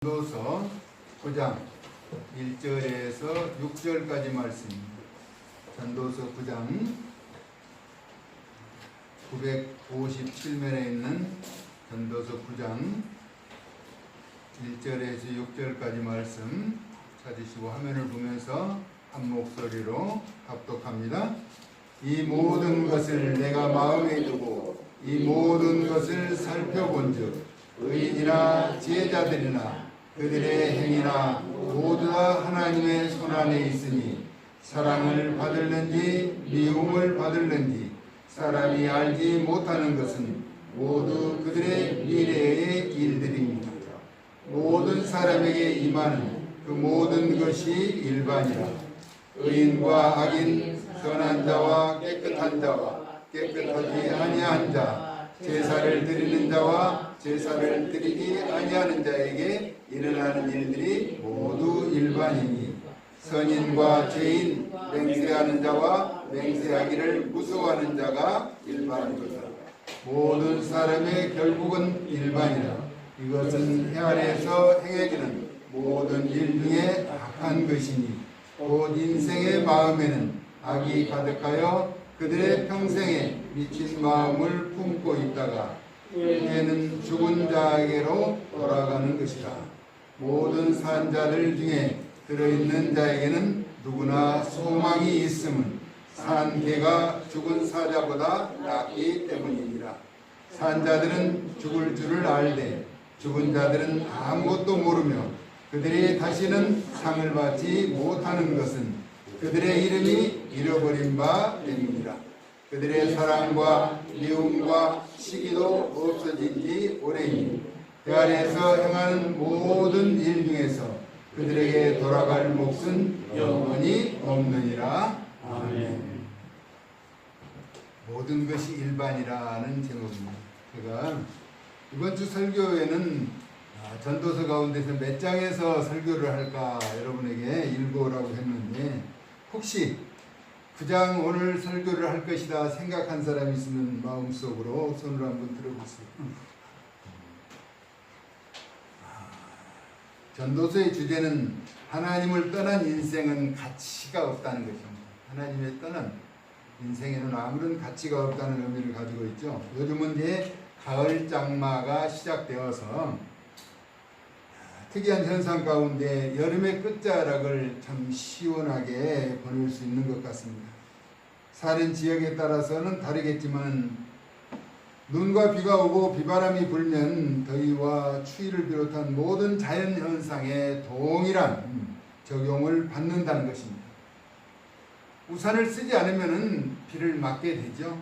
전도서 9장 1절에서 6절까지 말씀입니다. 전도서 9장 957면에 있는 전도서 9장 1절에서 6절까지 말씀 찾으시고 화면을 보면서 한 목소리로 합독합니다. 이 모든 것을 내가 마음에 두고 이 모든 것을 살펴본즉 의인이나 지혜자들이나 그들의 행위나 모두 다 하나님의 손안에 있으니 사랑을 받을는지 미움을 받을는지 사람이 알지 못하는 것은 모두 그들의 미래의 일들입니다. 모든 사람에게 임하는 그 모든 것이 일반이라. 의인과 악인, 선한 자와 깨끗한 자와 깨끗하지 아니한 자, 제사를 드리는 자와 제사를 드리지 아니하는 자에게 일어나는 일들이 모두 일반이니 선인과 죄인, 맹세하는 자와 맹세하기를 무서워하는 자가 일반이로다. 모든 사람의 결국은 일반이라. 이것은 해 아래에서 행해지는 모든 일 중에 악한 것이니 곧 인생의 마음에는 악이 가득하여 그들의 평생에 미친 마음을 품고 있다가 후에는 죽은 자에게로 돌아가는 것이다. 모든 산자들 중에 들어있는 자에게는 누구나 소망이 있음은 산 개가 죽은 사자보다 낫기 때문이니라. 산자들은 죽을 줄을 알되 죽은 자들은 아무것도 모르며 그들이 다시는 상을 받지 못하는 것은 그들의 이름이 잃어버린 바 때문이라. 그들의 사랑과 미움과 시기도 없어진 지 오래이니 그 아래에서 행하는 모든 일 중에서 그들에게 돌아갈 몫은 영원히 없느니라. 아멘. 모든 것이 일반이라는 제목입니다. 제가 이번 주 설교에는 전도서 가운데서 몇 장에서 설교를 할까 여러분에게 읽어오라고 했는데 혹시 9장 오늘 설교를 할 것이다 생각한 사람이 있으면 마음속으로 손을 한번 들어보세요. 전도서의 주제는 하나님을 떠난 인생은 가치가 없다는 것입니다. 하나님을 떠난 인생에는 아무런 가치가 없다는 의미를 가지고 있죠. 요즘은 이제 가을 장마가 시작되어서 특이한 현상 가운데 여름의 끝자락을 참 시원하게 보낼 수 있는 것 같습니다. 사는 지역에 따라서는 다르겠지만 눈과 비가 오고 비바람이 불면 더위와 추위를 비롯한 모든 자연현상에 동일한 적용을 받는다는 것입니다. 우산을 쓰지 않으면 비를 맞게 되죠.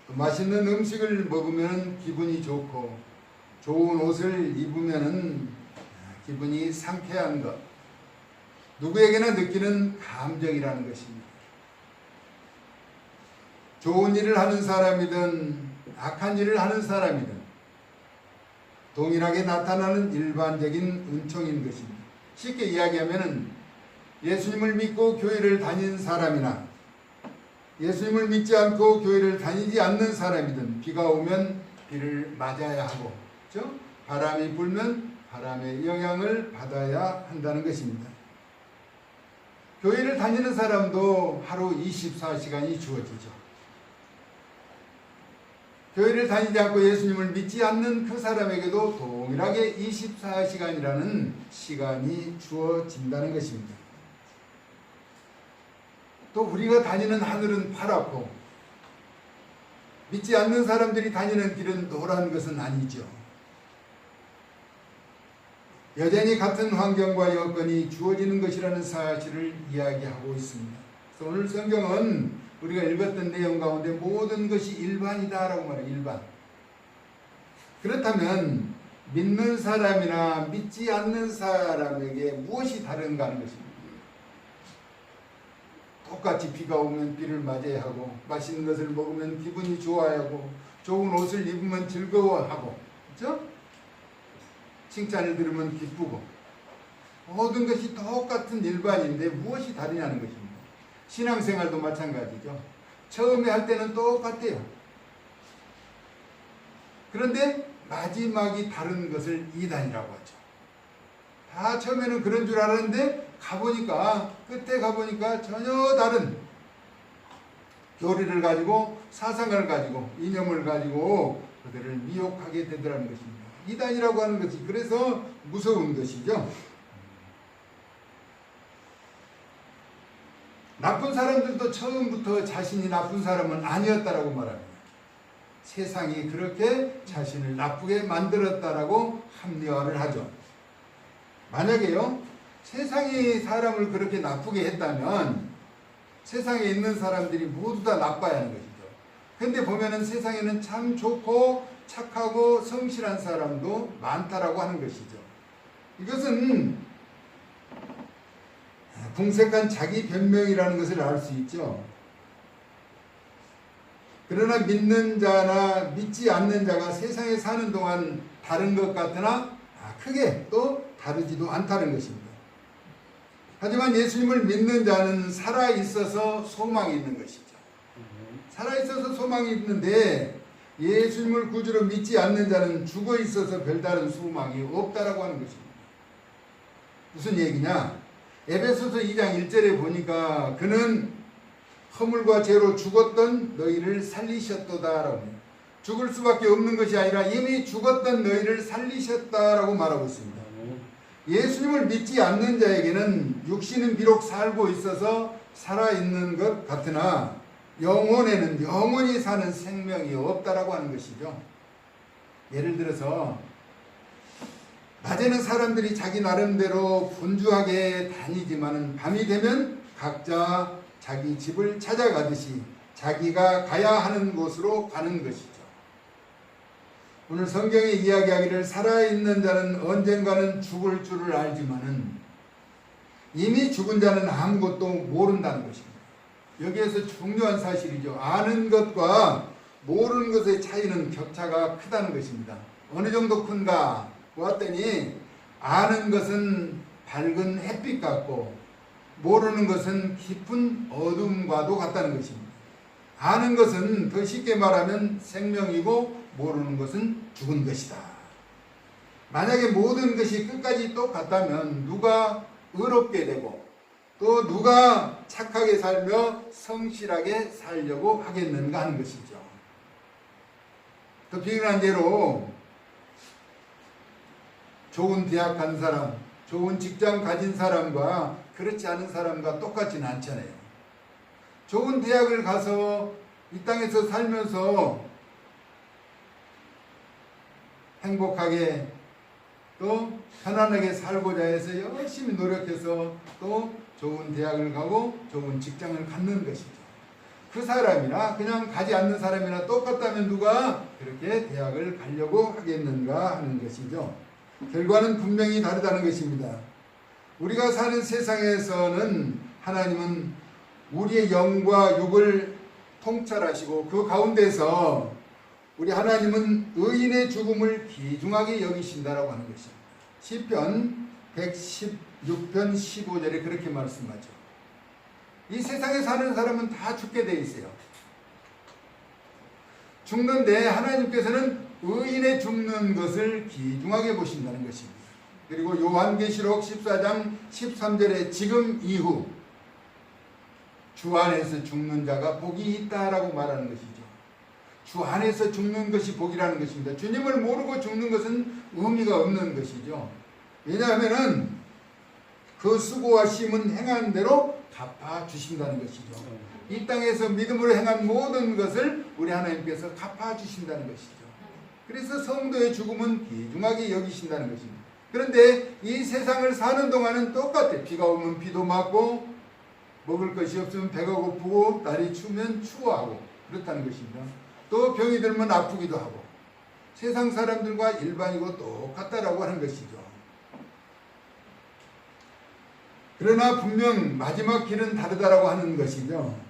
맛있는 음식을 먹으면 기분이 좋고 좋은 옷을 입으면 기분이 상쾌한 것, 누구에게나 느끼는 감정이라는 것입니다. 좋은 일을 하는 사람이든 악한 일을 하는 사람이든 동일하게 나타나는 일반적인 은총인 것입니다. 쉽게 이야기하면 예수님을 믿고 교회를 다니는 사람이나 예수님을 믿지 않고 교회를 다니지 않는 사람이든 비가 오면 비를 맞아야 하고, 그렇죠? 바람이 불면 바람의 영향을 받아야 한다는 것입니다. 교회를 다니는 사람도 하루 24시간이 주어지죠. 교회를 다니지 않고 예수님을 믿지 않는 그 사람에게도 동일하게 24시간이라는 시간이 주어진다는 것입니다. 또 우리가 다니는 하늘은 파랗고 믿지 않는 사람들이 다니는 길은 노란 것은 아니죠. 여전히 같은 환경과 여건이 주어지는 것이라는 사실을 이야기하고 있습니다. 그래서 오늘 성경은 우리가 읽었던 내용 가운데 모든 것이 일반이다라고 말해요. 일반. 그렇다면 믿는 사람이나 믿지 않는 사람에게 무엇이 다른가 하는 것입니다. 똑같이 비가 오면 비를 맞아야 하고 맛있는 것을 먹으면 기분이 좋아하고 좋은 옷을 입으면 즐거워하고, 그렇죠? 칭찬을 들으면 기쁘고 모든 것이 똑같은 일반인데 무엇이 다르냐는 것입니다. 신앙생활도 마찬가지죠. 처음에 할 때는 똑같아요. 그런데 마지막이 다른 것을 이단이라고 하죠. 다 처음에는 그런 줄 알았는데 끝에 가보니까 전혀 다른 교리를 가지고 사상을 가지고 이념을 가지고 그들을 미혹하게 되더라는 것입니다. 이단이라고 하는 것이 그래서 무서운 것이죠. 나쁜 사람들도 처음부터 자신이 나쁜 사람은 아니었다라고 말합니다. 세상이 그렇게 자신을 나쁘게 만들었다라고 합리화를 하죠. 만약에요, 세상이 사람을 그렇게 나쁘게 했다면 세상에 있는 사람들이 모두 다 나빠야 하는 것이죠. 근데 보면은 세상에는 참 좋고 착하고 성실한 사람도 많다라고 하는 것이죠. 이것은 궁색한 자기 변명이라는 것을 알 수 있죠. 그러나 믿는 자나 믿지 않는 자가 세상에 사는 동안 다른 것 같으나 크게 또 다르지도 않다는 것입니다. 하지만 예수님을 믿는 자는 살아있어서 소망이 있는 것이죠. 살아있어서 소망이 있는데 예수님을 구주로 믿지 않는 자는 죽어있어서 별다른 소망이 없다라고 하는 것입니다. 무슨 얘기냐? 에베소서 2장 1절에 보니까 그는 허물과 죄로 죽었던 너희를 살리셨도다라고 합니다. 죽을 수밖에 없는 것이 아니라 이미 죽었던 너희를 살리셨다라고 말하고 있습니다. 예수님을 믿지 않는 자에게는 육신은 비록 살고 있어서 살아있는 것 같으나 영혼에는 영원히 사는 생명이 없다라고 하는 것이죠. 예를 들어서 낮에는 사람들이 자기 나름대로 분주하게 다니지만 밤이 되면 각자 자기 집을 찾아가듯이 자기가 가야 하는 곳으로 가는 것이죠. 오늘 성경이 이야기하기를 살아있는 자는 언젠가는 죽을 줄을 알지만은 이미 죽은 자는 아무것도 모른다는 것입니다. 여기에서 중요한 사실이죠. 아는 것과 모르는 것의 차이는 격차가 크다는 것입니다. 어느 정도 큰가 보았더니 아는 것은 밝은 햇빛 같고 모르는 것은 깊은 어둠과도 같다는 것입니다. 아는 것은 더 쉽게 말하면 생명이고 모르는 것은 죽은 것이다. 만약에 모든 것이 끝까지 똑같다면 누가 의롭게 되고 또 누가 착하게 살며 성실하게 살려고 하겠는가 하는 것이죠. 더 비근한 예로 좋은 대학 간 사람, 좋은 직장 가진 사람과 그렇지 않은 사람과 똑같지는 않잖아요. 좋은 대학을 가서 이 땅에서 살면서 행복하게 또 편안하게 살고자 해서 열심히 노력해서 또 좋은 대학을 가고 좋은 직장을 갖는 것이죠. 그 사람이나 그냥 가지 않는 사람이나 똑같다면 누가 그렇게 대학을 가려고 하겠는가 하는 것이죠. 결과는 분명히 다르다는 것입니다. 우리가 사는 세상에서는 하나님은 우리의 영과 육을 통찰하시고 그 가운데서 우리 하나님은 의인의 죽음을 귀중하게 여기신다라고 하는 것입니다. 시편 116편 15절에 그렇게 말씀하죠. 이 세상에 사는 사람은 다 죽게 돼 있어요. 죽는데 하나님께서는 의인의 죽는 것을 귀중하게 보신다는 것입니다. 그리고 요한계시록 14장 13절에 지금 이후 주 안에서 죽는 자가 복이 있다라고 말하는 것이죠. 주 안에서 죽는 것이 복이라는 것입니다. 주님을 모르고 죽는 것은 의미가 없는 것이죠. 왜냐하면 그 수고와 쉼은 행한 대로 갚아주신다는 것이죠. 이 땅에서 믿음으로 행한 모든 것을 우리 하나님께서 갚아주신다는 것이죠. 그래서 성도의 죽음은 귀중하게 여기신다는 것입니다. 그런데 이 세상을 사는 동안은 똑같아요. 비가 오면 비도 맞고 먹을 것이 없으면 배가 고프고 날이 추우면 추워하고 그렇다는 것입니다. 또 병이 들면 아프기도 하고 세상 사람들과 일반이고 똑같다라고 하는 것이죠. 그러나 분명 마지막 길은 다르다라고 하는 것이죠.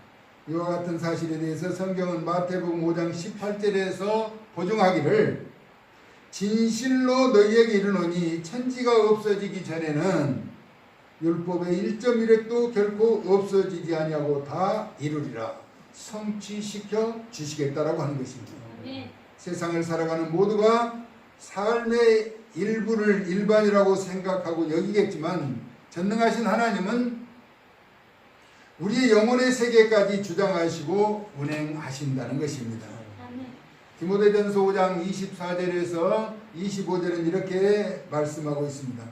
이와 같은 사실에 대해서 성경은 마태복음 5장 18절에서 보증하기를 진실로 너희에게 이르노니 천지가 없어지기 전에는 율법의 1.1획도 결코 없어지지 아니하고 다 이루리라 성취시켜 주시겠다라고 하는 것입니다. 세상을 살아가는 모두가 삶의 일부를 일반이라고 생각하고 여기겠지만 전능하신 하나님은 우리의 영혼의 세계까지 주장하시고 운행하신다는 것입니다. 디모데전서 5장 24절에서 25절은 이렇게 말씀하고 있습니다.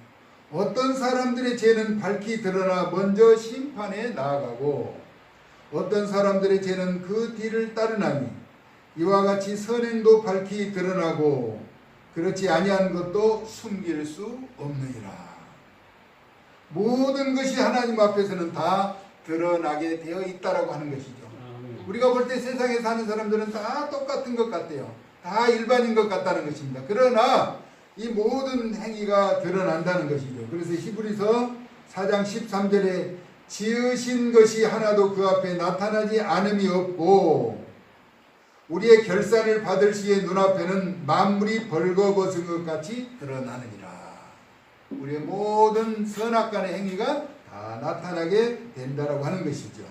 어떤 사람들의 죄는 밝히 드러나 먼저 심판에 나아가고 어떤 사람들의 죄는 그 뒤를 따르나니 이와 같이 선행도 밝히 드러나고 그렇지 아니한 것도 숨길 수 없느니라. 모든 것이 하나님 앞에서는 다 드러나게 되어 있다라고 하는 것이죠. 우리가 볼 때 세상에 사는 사람들은 다 똑같은 것 같아요. 다 일반인 것 같다는 것입니다. 그러나 이 모든 행위가 드러난다는 것이죠. 그래서 히브리서 4장 13절에 지으신 것이 하나도 그 앞에 나타나지 않음이 없고 우리의 결산을 받을 시에 눈앞에는 만물이 벌거벗은 것 같이 드러나느니라. 우리의 모든 선악간의 행위가 다 나타나게 된다라고 하는 것이죠.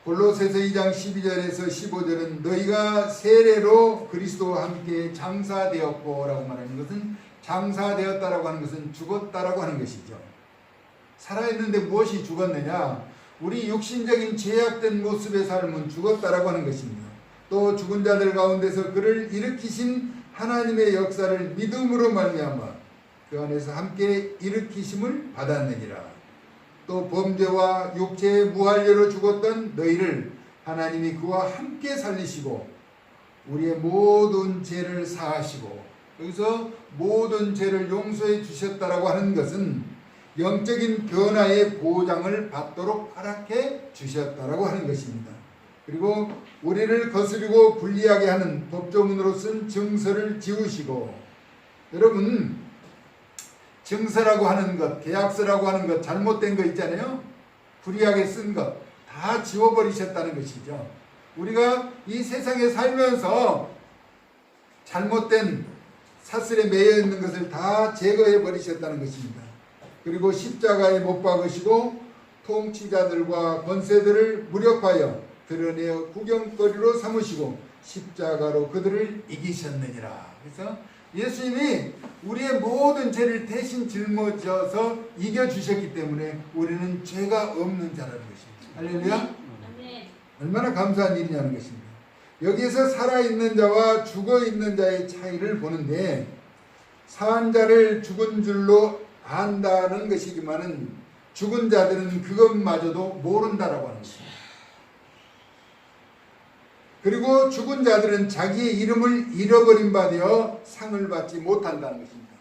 골로새서 2장 12절에서 15절은 너희가 세례로 그리스도와 함께 장사되었고 라고 말하는 것은 장사되었다라고 하는 것은 죽었다라고 하는 것이죠. 살아있는데 무엇이 죽었느냐? 우리 육신적인 죄악된 모습의 삶은 죽었다라고 하는 것입니다. 또 죽은 자들 가운데서 그를 일으키신 하나님의 역사를 믿음으로 말미암아 그 안에서 함께 일으키심을 받았느니라. 또 범죄와 육체의 무할례로 죽었던 너희를 하나님이 그와 함께 살리시고 우리의 모든 죄를 사하시고, 여기서 모든 죄를 용서해 주셨다라고 하는 것은 영적인 변화의 보장을 받도록 허락해 주셨다라고 하는 것입니다. 그리고 우리를 거스리고 불리하게 하는 법조문으로 쓴 증서를 지우시고, 여러분 증서라고 하는 것, 계약서라고 하는 것, 잘못된 거 있잖아요. 불이하게 쓴 것 다 지워버리셨다는 것이죠. 우리가 이 세상에 살면서 잘못된 사슬에 매여 있는 것을 다 제거해 버리셨다는 것입니다. 그리고 십자가에 못 박으시고 통치자들과 권세들을 무력하여 드러내어 구경거리로 삼으시고 십자가로 그들을 이기셨느니라. 그래서 예수님이 우리의 모든 죄를 대신 짊어져서 이겨주셨기 때문에 우리는 죄가 없는 자라는 것입니다. 할렐루야. 얼마나 감사한 일이냐는 것입니다. 여기에서 살아있는 자와 죽어있는 자의 차이를 보는데, 사한 자를 죽은 줄로 안다는 것이지만은 죽은 자들은 그것마저도 모른다라고 하는 것입니다. 그리고 죽은 자들은 자기의 이름을 잃어버린 바 되어 상을 받지 못한다는 것입니다.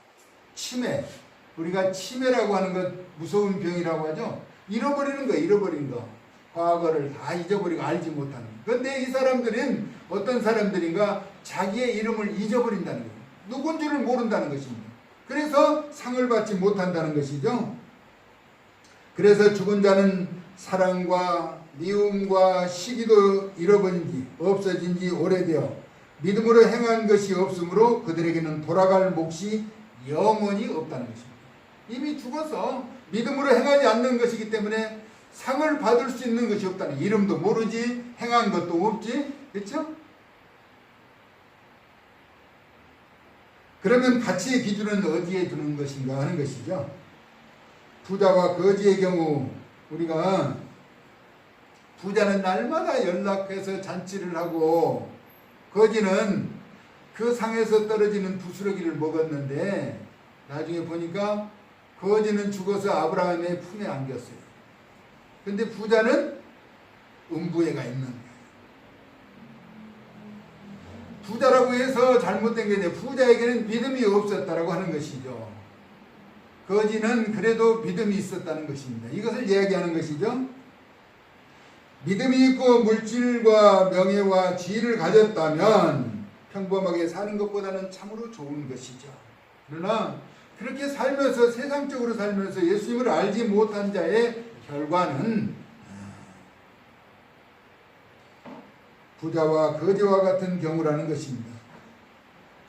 치매, 우리가 치매라고 하는 것 무서운 병이라고 하죠. 잃어버리는 거, 잃어버린 거, 과거를 다 잊어버리고 알지 못하는 거. 그런데 이 사람들은 어떤 사람들인가 자기의 이름을 잊어버린다는 거예요. 누군지를 모른다는 것입니다. 그래서 상을 받지 못한다는 것이죠. 그래서 죽은 자는 사랑과 미움과 시기도 잃어버린 지 없어진 지 오래되어 믿음으로 행한 것이 없으므로 그들에게는 돌아갈 몫이 영원히 없다는 것입니다. 이미 죽어서 믿음으로 행하지 않는 것이기 때문에 상을 받을 수 있는 것이 없다는, 이름도 모르지 행한 것도 없지, 그렇죠? 그러면 가치의 기준은 어디에 두는 것인가 하는 것이죠. 부자와 거지의 경우, 우리가 부자는 날마다 연락해서 잔치를 하고 거지는 그 상에서 떨어지는 부스러기를 먹었는데 나중에 보니까 거지는 죽어서 아브라함의 품에 안겼어요. 근데 부자는 음부에가 있는 거예요. 부자라고 해서 잘못된 게 아니라 부자에게는 믿음이 없었다라고 하는 것이죠. 거지는 그래도 믿음이 있었다는 것입니다. 이것을 이야기하는 것이죠. 믿음이 있고 물질과 명예와 지위를 가졌다면 평범하게 사는 것보다는 참으로 좋은 것이죠. 그러나 그렇게 살면서, 세상적으로 살면서 예수님을 알지 못한 자의 결과는 부자와 거지와 같은 경우라는 것입니다.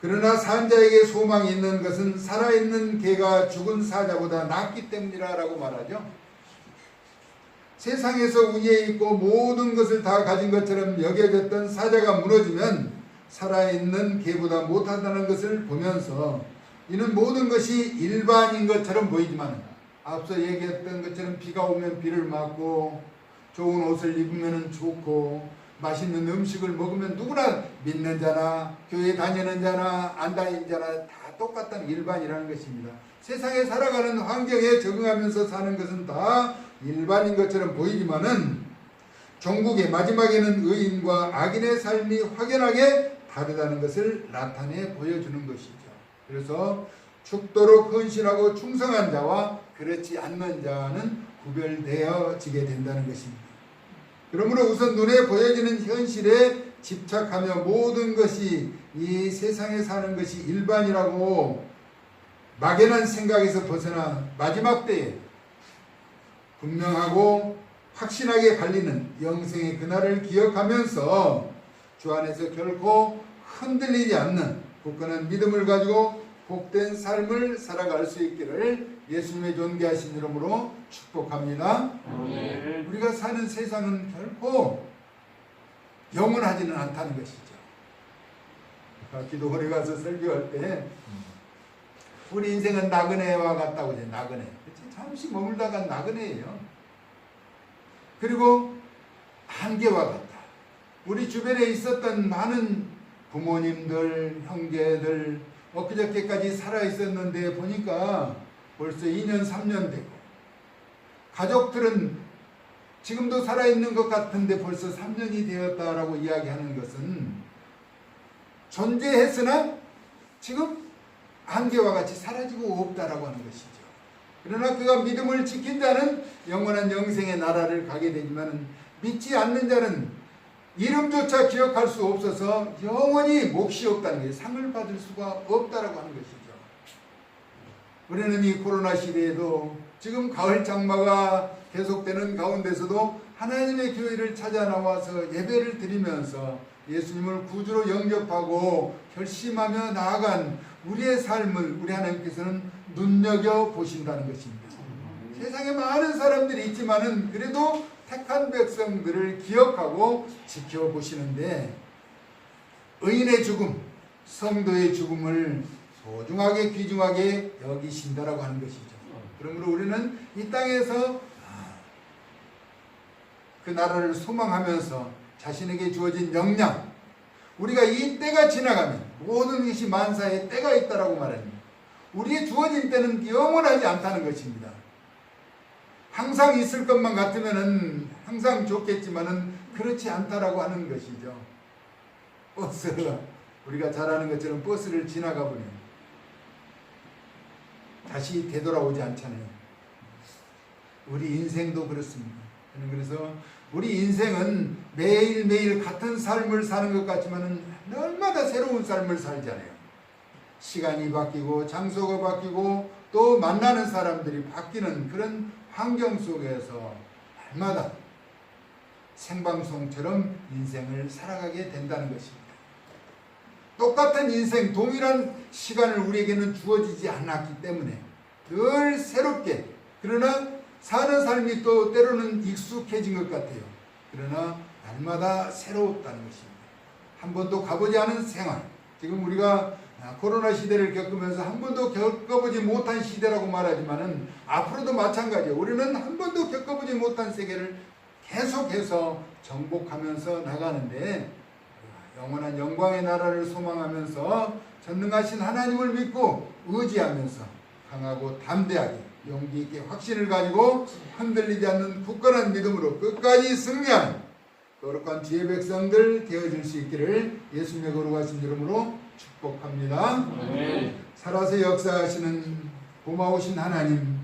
그러나 산 자에게 소망이 있는 것은 살아있는 개가 죽은 사자보다 낫기 때문이라 라고 말하죠. 세상에서 위에 있고 모든 것을 다 가진 것처럼 여겨졌던 사자가 무너지면 살아있는 개보다 못한다는 것을 보면서 이는 모든 것이 일반인 것처럼 보이지만 앞서 얘기했던 것처럼 비가 오면 비를 맞고 좋은 옷을 입으면 좋고 맛있는 음식을 먹으면 누구나 믿는 자나 교회 다니는 자나 안 다니는 자나 다 똑같다는 일반이라는 것입니다. 세상에 살아가는 환경에 적응하면서 사는 것은 다 일반인 것처럼 보이지만은 종국의 마지막에는 의인과 악인의 삶이 확연하게 다르다는 것을 나타내 보여주는 것이죠. 그래서 죽도록 헌신하고 충성한 자와 그렇지 않는 자는 구별되어지게 된다는 것입니다. 그러므로 우선 눈에 보여지는 현실에 집착하며 모든 것이 이 세상에 사는 것이 일반이라고 막연한 생각에서 벗어나 마지막 때에 분명하고 확신하게 갈리는 영생의 그날을 기억하면서 주 안에서 결코 흔들리지 않는 굳건한 믿음을 가지고 복된 삶을 살아갈 수 있기를 예수님의 존귀하신 이름으로 축복합니다. 아멘. 우리가 사는 세상은 결코 영원하지는 않다는 것이죠. 기도원에 가서 설교할 때 우리 인생은 나그네와 같다고 해요. 나그네. 잠시 머물다가 나그네예요. 그리고 한계와 같다. 우리 주변에 있었던 많은 부모님들, 형제들 엊그저께까지 살아있었는데 보니까 벌써 2년, 3년 되고 가족들은 지금도 살아있는 것 같은데 벌써 3년이 되었다라고 이야기하는 것은 존재했으나 지금 안개와 같이 사라지고 없다라고 하는 것이죠. 그러나 그가 믿음을 지킨 자는 영원한 영생의 나라를 가게 되지만 믿지 않는 자는 이름조차 기억할 수 없어서 영원히 몫이 없다는 것이죠. 상을 받을 수가 없다라고 하는 것이죠. 우리는 이 코로나 시대에도 지금 가을 장마가 계속되는 가운데서도 하나님의 교회를 찾아 나와서 예배를 드리면서 예수님을 구주로 영접하고 결심하며 나아간 우리의 삶을 우리 하나님께서는 눈여겨보신다는 것입니다. 세상에 많은 사람들이 있지만은 그래도 택한 백성들을 기억하고 지켜보시는데 의인의 죽음, 성도의 죽음을 소중하게 귀중하게 여기신다라고 하는 것이죠. 그러므로 우리는 이 땅에서 그 나라를 소망하면서 자신에게 주어진 역량, 우리가 이 때가 지나가면 모든 것이 만사에 때가 있다라고 말합니다. 우리의 주어진 때는 영원하지 않다는 것입니다. 항상 있을 것만 같으면은 항상 좋겠지만은 그렇지 않다라고 하는 것이죠. 버스가 우리가 잘 아는 것처럼 버스를 지나가 보면 다시 되돌아오지 않잖아요. 우리 인생도 그렇습니다. 그래서 우리 인생은 매일매일 같은 삶을 사는 것 같지만은 날마다 새로운 삶을 살잖아요. 시간이 바뀌고 장소가 바뀌고 또 만나는 사람들이 바뀌는 그런 환경 속에서 날마다 생방송처럼 인생을 살아가게 된다는 것입니다. 똑같은 인생, 동일한 시간을 우리에게는 주어지지 않았기 때문에 늘 새롭게, 그러나 사는 삶이 또 때로는 익숙해진 것 같아요. 그러나 날마다 새로웠다는 것입니다. 한 번도 가보지 않은 생활, 지금 우리가 코로나 시대를 겪으면서 한 번도 겪어보지 못한 시대라고 말하지만은 앞으로도 마찬가지예요. 우리는 한 번도 겪어보지 못한 세계를 계속해서 정복하면서 나가는데 영원한 영광의 나라를 소망하면서 전능하신 하나님을 믿고 의지하면서 강하고 담대하게 용기 있게 확신을 가지고 흔들리지 않는 굳건한 믿음으로 끝까지 승리하는 거룩한 지혜 백성들 되어질 수 있기를 예수님의 거룩하신 이름으로 축복합니다. 아멘. 살아서 역사하시는 고마우신 하나님,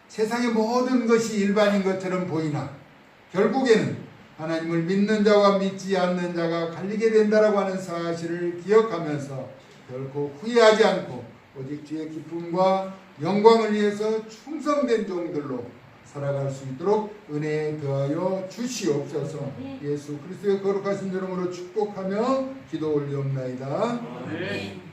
세상의 모든 것이 일반인 것처럼 보이나 결국에는 하나님을 믿는 자와 믿지 않는 자가 갈리게 된다라고 하는 사실을 기억하면서 결코 후회하지 않고 오직 주의 기쁨과 영광을 위해서 충성된 종들로 살아갈 수 있도록 은혜에 더하여 주시옵소서. 예수 그리스도의 거룩하신 이름으로 축복하며 기도 올리옵나이다. 아멘.